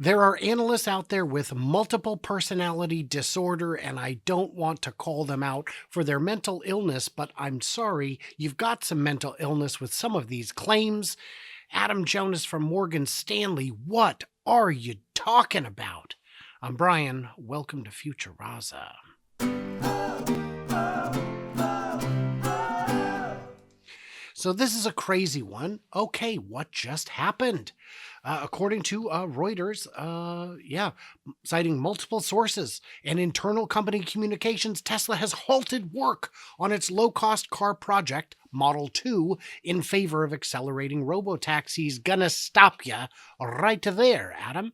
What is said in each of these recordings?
There are analysts out there with multiple personality disorder, and I don't want to call them out for their mental illness, but I'm sorry, you've got some mental illness with some of these claims. Adam Jonas from Morgan Stanley, what are you talking about? I'm Brian. Welcome to Future Raza. So this is a crazy one. Okay, what just happened? According to Reuters, citing multiple sources and internal company communications, Tesla has halted work on its low-cost car project, Model 2, in favor of accelerating robotaxis. Gonna stop ya right there, Adam.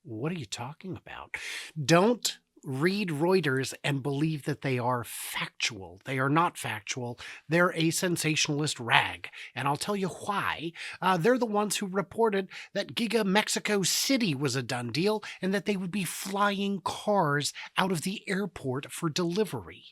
What are you talking about? Don't read Reuters and believe that they are factual. They are not factual. They're a sensationalist rag. And I'll tell you why. They're the ones who reported that Giga Mexico City was a done deal and that they would be flying cars out of the airport for delivery.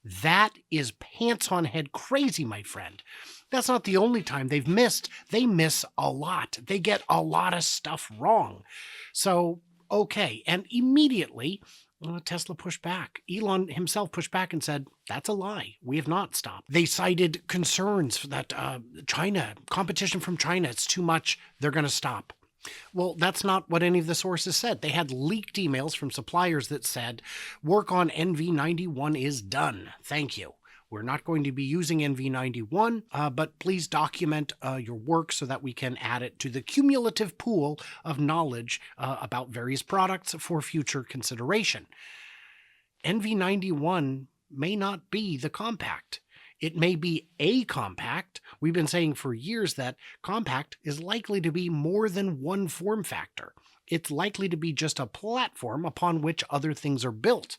That is pants on head crazy, my friend. That's not the only time they've missed. They miss a lot. They get a lot of stuff wrong. So, okay. And immediately, Tesla pushed back. Elon himself pushed back and said, that's a lie. We have not stopped. They cited concerns that competition from China, it's too much. They're going to stop. Well, that's not what any of the sources said. They had leaked emails from suppliers that said, work on NV91 is done. Thank you. We're not going to be using NV91, but please document your work so that we can add it to the cumulative pool of knowledge about various products for future consideration. NV91 may not be the compact. It may be a compact. We've been saying for years that compact is likely to be more than one form factor. It's likely to be just a platform upon which other things are built.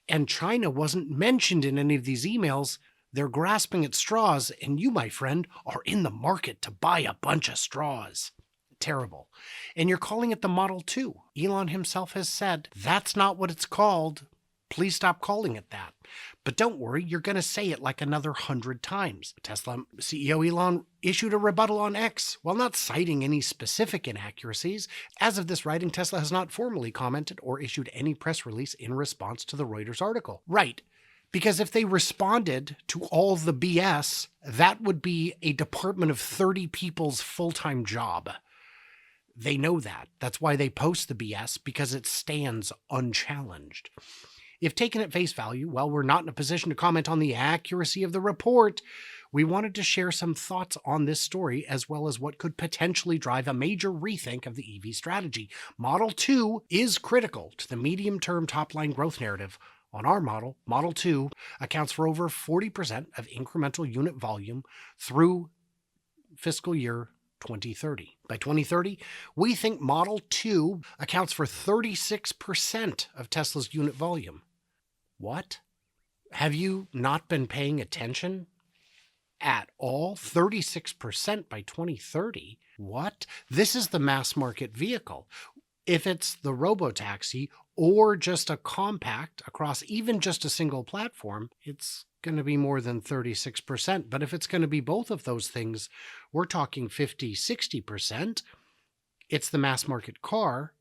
And China wasn't mentioned in any of these emails. They're grasping at straws, and you, my friend, are in the market to buy a bunch of straws. Terrible. And you're calling it the Model 2. Elon himself has said, that's not what it's called. Please stop calling it that. But don't worry, you're going to say it like another 100 times. Tesla CEO Elon issued a rebuttal on X while not citing any specific inaccuracies. As of this writing, Tesla has not formally commented or issued any press release in response to the Reuters article. Right. Because if they responded to all the BS, that would be a department of 30 people's full-time job. They know that. That's why they post the BS, because it stands unchallenged. If taken at face value, while we're not in a position to comment on the accuracy of the report, we wanted to share some thoughts on this story as well as what could potentially drive a major rethink of the EV strategy. Model 2 is critical to the medium-term top-line growth narrative. On our model, Model 2 accounts for over 40% of incremental unit volume through fiscal year 2030. By 2030, we think Model 2 accounts for 36% of Tesla's unit volume. What? Have you not been paying attention at all? 36% by 2030? What? This is the mass market vehicle. If it's the robotaxi or just a compact across even just a single platform, it's going to be more than 36%. But if it's going to be both of those things, we're talking 50, 60%. It's the mass market car.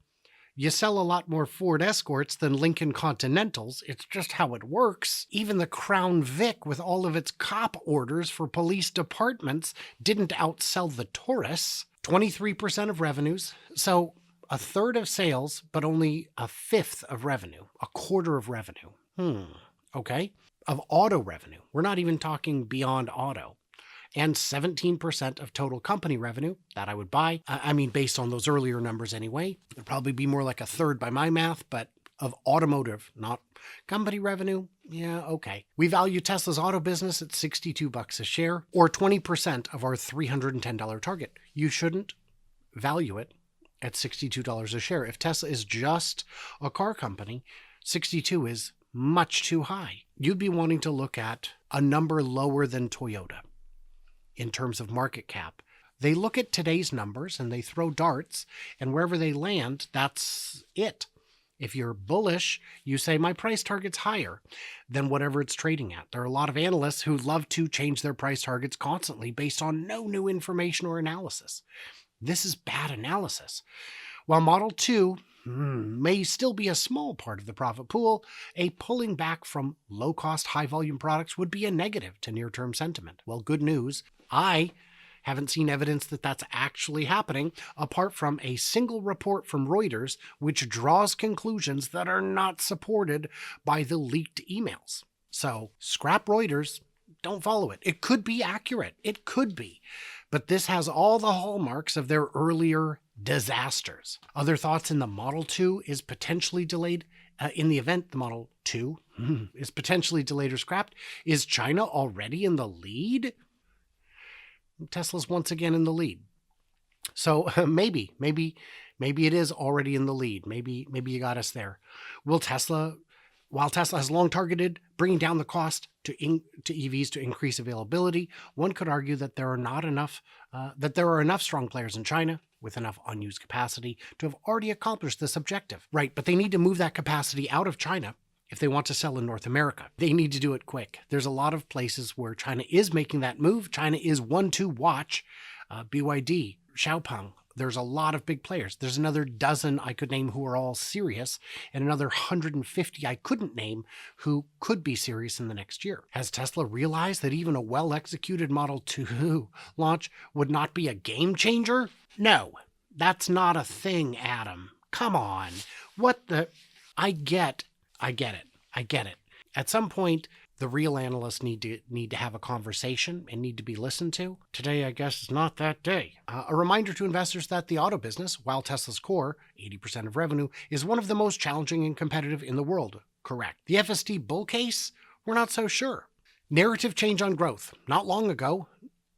You sell a lot more Ford Escorts than Lincoln Continentals. It's just how it works. Even the Crown Vic, with all of its cop orders for police departments, didn't outsell the Taurus. 23% of revenues. So a third of sales, but only a fifth of revenue, a quarter of revenue. Okay. Of auto revenue. We're not even talking beyond auto. And 17% of total company revenue that I would buy. Based on those earlier numbers anyway. It'd probably be more like a third by my math, but of automotive, not company revenue. Yeah, okay. We value Tesla's auto business at $62 a share, or 20% of our $310 target. You shouldn't value it at $62 a share. If Tesla is just a car company, 62 is much too high. You'd be wanting to look at a number lower than Toyota in terms of market cap. They look at today's numbers and they throw darts, and wherever they land, that's it. If you're bullish, you say my price target's higher than whatever it's trading at. There are a lot of analysts who love to change their price targets constantly based on no new information or analysis. This is bad analysis. While Model 2 may still be a small part of the profit pool, a pulling back from low-cost, high-volume products would be a negative to near-term sentiment. Well, good news. I haven't seen evidence that that's actually happening, apart from a single report from Reuters, which draws conclusions that are not supported by the leaked emails. So scrap Reuters, don't follow it. It could be accurate. It could be. But this has all the hallmarks of their earlier disasters. Other thoughts in the Model 2 is potentially delayed. In the event the Model 2 is potentially delayed or scrapped, is China already in the lead? Tesla's once again in the lead. So maybe it is already in the lead. Maybe you got us there. While Tesla has long targeted bringing down the cost to EVs to increase availability, one could argue that there are enough strong players in China with enough unused capacity to have already accomplished this objective. Right, but they need to move that capacity out of China if they want to sell in North America. They need to do it quick. There's a lot of places where China is making that move. China is one to watch. BYD, Xiaopeng. There's a lot of big players. There's another dozen I could name who are all serious, and another 150 I couldn't name who could be serious in the next year. Has Tesla realized that even a well-executed Model 2 launch would not be a game changer? No, that's not a thing, Adam. Come on. What the... I get it. At some point, the real analysts need to have a conversation and need to be listened to. Today, I guess, is not that day. A reminder to investors that the auto business, while Tesla's core, 80% of revenue, is one of the most challenging and competitive in the world. Correct. The FSD bull case? We're not so sure. Narrative change on growth. Not long ago,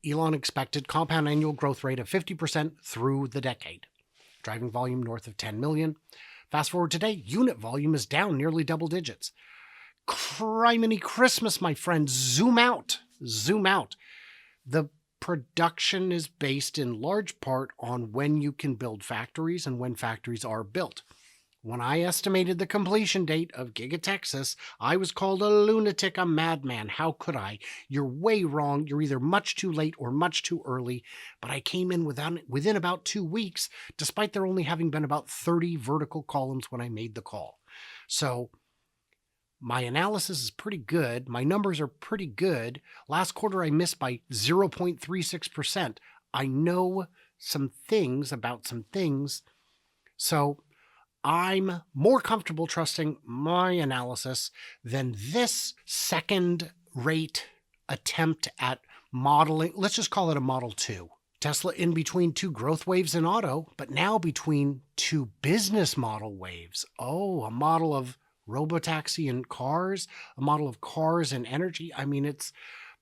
Elon expected compound annual growth rate of 50% through the decade, driving volume north of 10 million. Fast forward today, unit volume is down nearly double digits. Criminy Christmas, my friend. Zoom out. The production is based in large part on when you can build factories and when factories are built. When I estimated the completion date of Giga Texas, I was called a lunatic, a madman. How could I? You're way wrong. You're either much too late or much too early. But I came in within about 2 weeks, despite there only having been about 30 vertical columns when I made the call. So my analysis is pretty good. My numbers are pretty good. Last quarter, I missed by 0.36%. I know some things about some things. So I'm more comfortable trusting my analysis than this second-rate attempt at modeling. Let's just call it a Model 2. Tesla in between two growth waves in auto, but now between two business model waves. Oh, a model of robotaxi and cars, a model of cars and energy. I mean,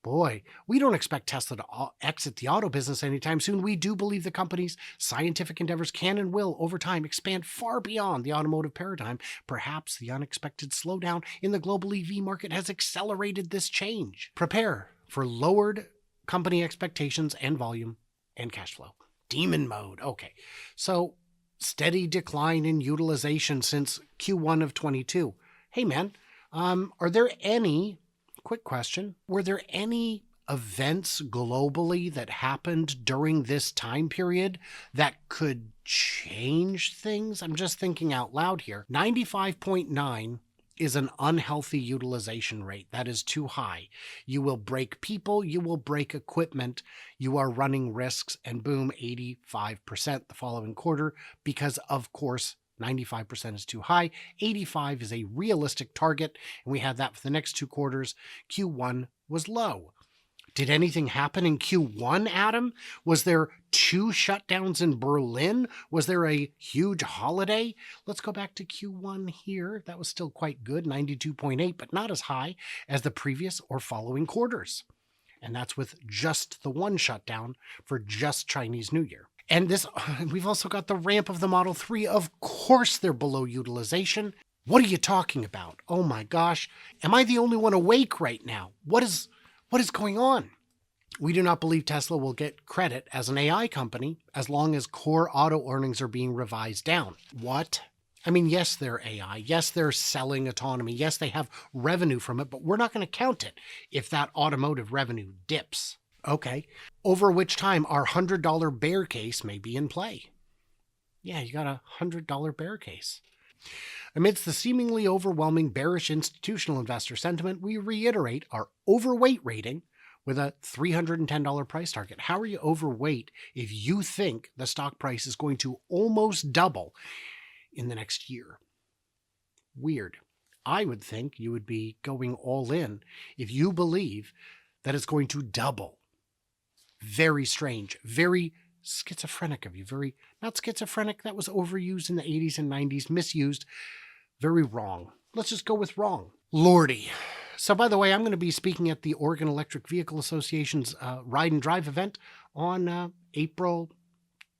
boy, we don't expect Tesla to exit the auto business anytime soon. We do believe the company's scientific endeavors can and will, over time, expand far beyond the automotive paradigm. Perhaps the unexpected slowdown in the global EV market has accelerated this change. Prepare for lowered company expectations and volume and cash flow. Demon mode. Okay, so steady decline in utilization since Q1 of 22. Hey, man, are there any... Quick question. Were there any events globally that happened during this time period that could change things? I'm just thinking out loud here. 95.9 is an unhealthy utilization rate. That is too high. You will break people, you will break equipment, you are running risks, and boom, 85% the following quarter because, of course, 95% is too high. 85 is a realistic target, and we had that for the next 2 quarters. Q1 was low. Did anything happen in Q1, Adam? Was there 2 shutdowns in Berlin? Was there a huge holiday? Let's go back to Q1 here. That was still quite good, 92.8, but not as high as the previous or following quarters. And that's with just the 1 shutdown for just Chinese New Year. And we've also got the ramp of the Model 3. Of course they're below utilization. What are you talking about? Oh my gosh. Am I the only one awake right now? What is going on? We do not believe Tesla will get credit as an AI company as long as core auto earnings are being revised down. What? I mean, yes, they're AI. Yes, they're selling autonomy. Yes, they have revenue from it, but we're not going to count it if that automotive revenue dips. Okay, over which time our $100 bear case may be in play. Yeah, you got $100 bear case. Amidst the seemingly overwhelming bearish institutional investor sentiment, we reiterate our overweight rating with a $310 price target. How are you overweight if you think the stock price is going to almost double in the next year? Weird. I would think you would be going all in if you believe that it's going to double. Very strange, very schizophrenic of you. Very, not schizophrenic, that was overused in the 80s and 90s, misused. Very wrong. Let's just go with wrong. Lordy. So, by the way, I'm going to be speaking at the Oregon Electric Vehicle Association's Ride and Drive event on April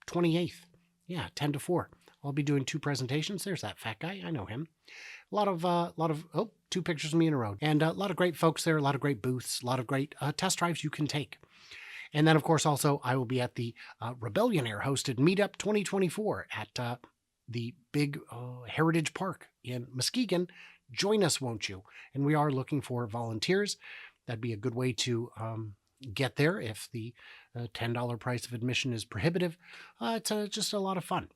28th. Yeah, 10 to 4. I'll be doing 2 presentations. There's that fat guy. I know him. A lot of 2 pictures of me in a row. And a lot of great folks there, a lot of great booths, a lot of great test drives you can take. And then, of course, also, I will be at the Rebellionaire hosted Meetup 2024 at the big Heritage Park in Muskegon. Join us, won't you? And we are looking for volunteers. That'd be a good way to get there if the $10 price of admission is prohibitive. It's just a lot of fun.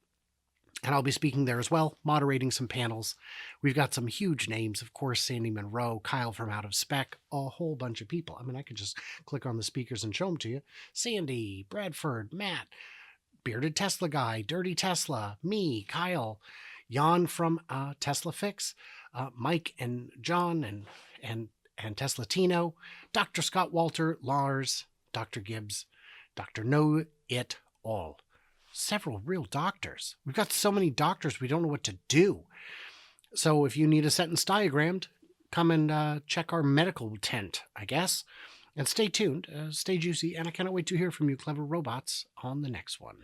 And I'll be speaking there as well, moderating some panels. We've got some huge names, of course, Sandy Monroe, Kyle from Out of Spec, a whole bunch of people. I mean, I could just click on the speakers and show them to you. Sandy, Bradford, Matt, Bearded Tesla Guy, Dirty Tesla, me, Kyle, Jan from Tesla Fix, Mike and John and Tesla Tino, Dr. Scott Walter, Lars, Dr. Gibbs, Dr. Know It All. Several real doctors. We've got so many doctors, we don't know what to do. So if you need a sentence diagrammed, come and check our medical tent, I guess. And stay tuned, stay juicy, and I cannot wait to hear from you, clever robots, on the next one.